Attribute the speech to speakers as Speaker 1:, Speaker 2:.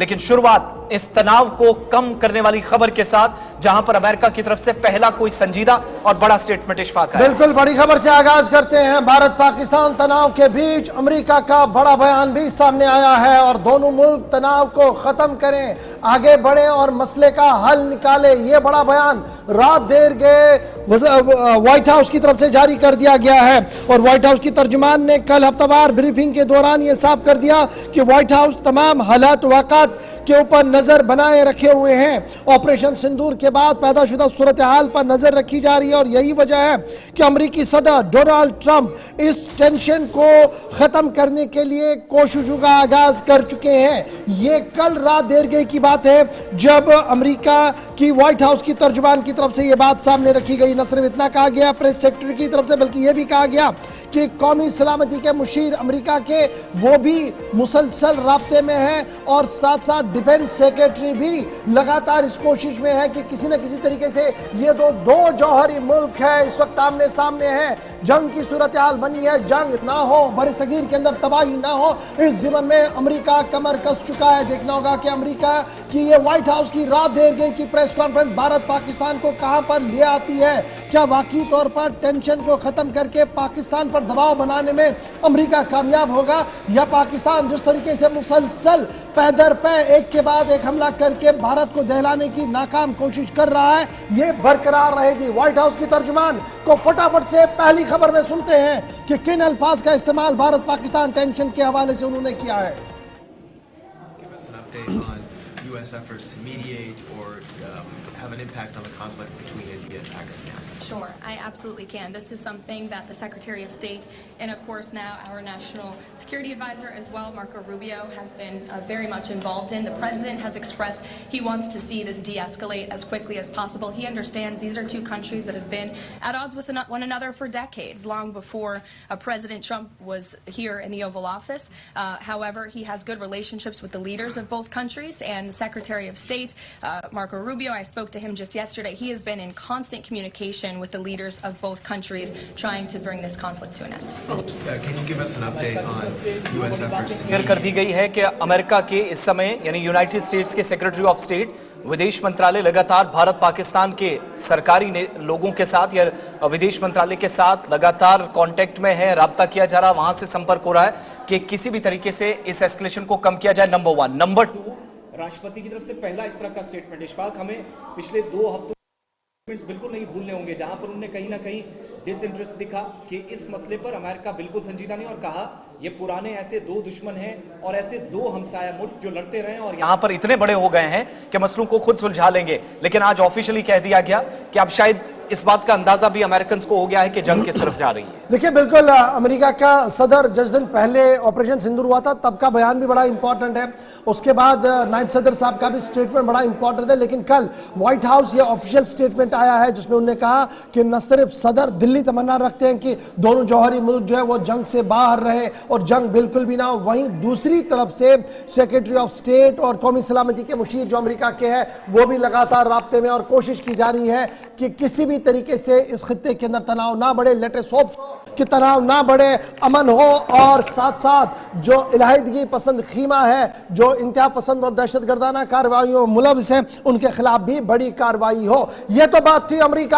Speaker 1: लेकिन शुरुआत इस तनाव को कम करने वाली खबर के साथ, जहां पर अमेरिका की तरफ से पहला कोई संजीदा और बड़ा स्टेटमेंट इशफाक है।
Speaker 2: बिल्कुल बड़ी खबर से आगाज करते हैं। भारत पाकिस्तान तनाव के बीच अमेरिका का बड़ा बयान भी सामने आया है और दोनों मुल्क तनाव को खत्म करें, आगे बढ़े और मसले का हल निकाले। यह बड़ा बयान रात देर गए व्हाइट हाउस की तरफ से जारी कर दिया गया है और व्हाइट हाउस की तर्जुमान ने कल हफ्तावार ब्रीफिंग के दौरान यह साफ कर दिया कि व्हाइट हाउस तमाम हालात वाक़ात के ऊपर नजर बनाए रखे हुए हैं। ऑपरेशन सिंदूर के बाद पैदाशुदा सूरत हाल पर नजर रखी जा रही है और यही वजह है कि अमेरिकी सदर डोनाल्ड ट्रंप इस टेंशन को खत्म करने के लिए कोशिशों का आगाज कर चुके हैं। ये कल रात देर गई की बात है जब अमेरिका की व्हाइट हाउस की तर्जुमान की तरफ से यह बात सामने रखी गई। न सिर्फ इतना कहा गया प्रेस सेक्रेटरी की तरफ से, बल्कि यह भी कहा गया कि कौमी सलामती के मुशीर अमेरिका के वो भी मुसलसल राब्ते में है और साथ साथ डिफेंस सेक्रेटरी भी लगातार इस कोशिश में है कि किसी न किसी तरीके से ये दो जौहरी मुल्क है, इस वक्त आमने सामने है, जंग की सूरत हाल बनी है, जंग ना हो, बड़े सगीर के अंदर तबाही ना हो, इस ज़िमन में अमेरिका कमर कस चुका है। देखना होगा कि अमेरिका की ये व्हाइट हाउस की रात देर गई की प्रेस कॉन्फ्रेंस भारत पाकिस्तान को कहां पर ले आती है। क्या वाकई तौर पर टेंशन को खत्म करके पाकिस्तान पर दबाव बनाने में अमेरिका कामयाब होगा या पाकिस्तान जिस तरीके से मुसलसल पै दर पै एक के बाद एक हमला करके भारत को दहलाने की नाकाम कोशिश कर रहा है, ये बरकरार रहेगी। व्हाइट हाउस की तर्जुमान को फटाफट से पहली खबर में सुनते हैं कि किन अल्फाज का इस्तेमाल भारत पाकिस्तान टेंशन के हवाले से उन्होंने किया है।
Speaker 3: U.S. efforts to mediate or have an impact on the conflict between India and Pakistan?
Speaker 4: Sure, I absolutely can. This is something that the Secretary of State and, of course, now our National Security Advisor as well, Marco Rubio, has been very much involved in. The President has expressed he wants to see this de-escalate as quickly as possible. He understands these are two countries that have been at odds with one another for decades, long before President Trump was here in the Oval Office. However, he has good relationships with the leaders of both countries, and the Secretary of State, Marco Rubio, I spoke to him just yesterday. He has been in constant communication with the leaders of both countries trying to bring this conflict to an end.
Speaker 3: Can you give us an update on U.S. efforts to
Speaker 1: clear कर दी गई है कि America के इस समय यानी United states के secretary of state विदेश मंत्रालय लगातार भारत पाकिस्तान के सरकारी लोगों के साथ या विदेश मंत्रालय के साथ लगातार कांटेक्ट में है, राब्ता किया जा रहा है, वहां से संपर्क हो रहा है कि किसी भी तरीके से इस एस्केलेशन को कम किया जाए। नंबर 1। नंबर 2, राष्ट्रपति की तरफ से पहला इस तरह का स्टेटमेंट इशफाक हमें पिछले 2 हफ्तों बिल्कुल नहीं भूलने होंगे, जहां पर उन्होंने कहीं ना कहीं डिसइंटरेस्ट दिखा कि इस मसले पर अमेरिका बिल्कुल संजीदा नहीं, और कहा ये पुराने ऐसे 2 दुश्मन हैं और ऐसे 2 हमसाया मुल्क जो लड़ते रहे और यहां पर इतने बड़े हो गए हैं कि मसलों को खुद सुलझा लेंगे। लेकिन आज ऑफिशियली कह दिया गया कि अब शायद इस बात का अंदाजा भी अमेरिकन को हो गया है कि जंग किस तरफ जा रही है।
Speaker 2: देखिए बिल्कुल अमेरिका का सदर जिस दिन पहले ऑपरेशन सिंदूर हुआ था तब का बयान भी बड़ा इंपॉर्टेंट है, उसके बाद नायब सदर साहब का भी स्टेटमेंट बड़ा इंपॉर्टेंट है, लेकिन कल व्हाइट हाउस ये ऑफिशियल स्टेटमेंट आया है जिसमें उन्होंने कहा कि न सिर्फ सदर दिल्ली तमन्ना रखते हैं कि दोनों जौहरी मुल्क जो है वो जंग से बाहर रहे और जंग बिल्कुल भी ना हो, वहीं दूसरी तरफ से सेक्रेटरी ऑफ स्टेट और कौमी सलामती के मुशीर जो अमेरिका के हैं वो भी लगातार राब्ते में और कोशिश की जा रही है कि किसी भी तरीके से इस खित्ते के अंदर तनाव ना बढ़े, लेटेस्ट होप्स कि तनाव ना बढ़े, अमन हो और साथ साथ जो इलाहिदगी पसंद खीमा है, जो इंतहा पसंद और दहशतगर्दाना कार्रवाइयों में मुलविस है, उनके खिलाफ भी बड़ी कार्रवाई हो। यह तो बात थी अमेरिका